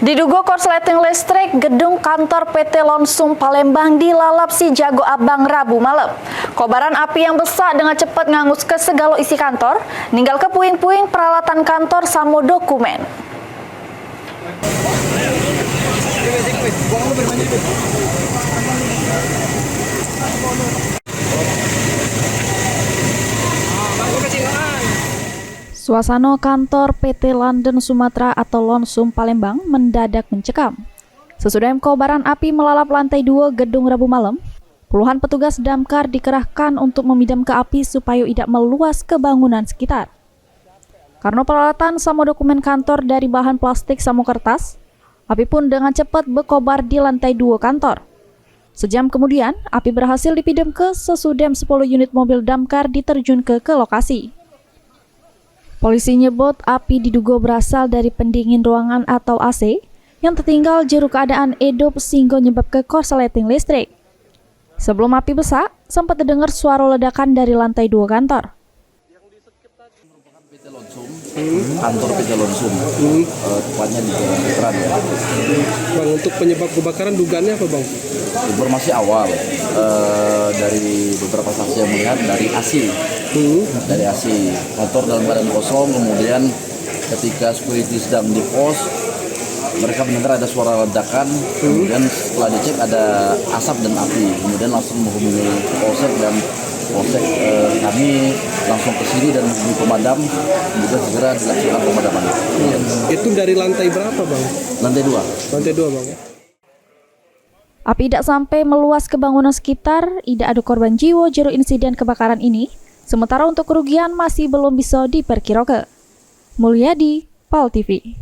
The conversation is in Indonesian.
Diduga korsleting listrik, gedung kantor PT Lonsum Palembang dilalap si Jago Abang Rabu malam. Kobaran api yang besar dengan cepat ngangus ke segala isi kantor, ninggal ke puing-puing peralatan kantor sama dokumen. Suasana kantor PT London Sumatera atau Lonsum Palembang mendadak mencekam. Sesudah kobaran api melalap lantai 2 gedung Rabu malam, puluhan petugas damkar dikerahkan untuk memadamkan api supaya tidak meluas ke bangunan sekitar. Karena peralatan sama dokumen kantor dari bahan plastik sama kertas, api pun dengan cepat berkobar di lantai 2 kantor. Sejam kemudian, api berhasil dipadamkan sesudah 10 unit mobil damkar diterjunkan ke lokasi. Polisi nyebut api diduga berasal dari pendingin ruangan atau AC yang tertinggal juru keadaan edop sehingga menyebabkan korsleting listrik. Sebelum api besar, sempat terdengar suara ledakan dari lantai 2 kantor. Kantor PT Lonsum, tepatnya di Jalan Veteran ya. Bang, untuk penyebab kebakaran dugaannya apa bang? Informasi awal dari beberapa saksi yang melihat dari AC, kantor dalam keadaan kosong. Kemudian ketika security sedang di pos, mereka mendengar ada suara ledakan. Kemudian setelah dicek ada asap dan api. Kemudian langsung menghubungi polsek dan polsek kami langsung ke sini dan menghubungi pemadam. Kemudian segera dilakukan pemadaman. Itu dari lantai berapa bang? Lantai 2. Lantai 2 bang. Api tidak sampai meluas ke bangunan sekitar, tidak ada korban jiwa jero insiden kebakaran ini. Sementara untuk kerugian masih belum bisa diperkirakan. Mulyadi, PAL TV.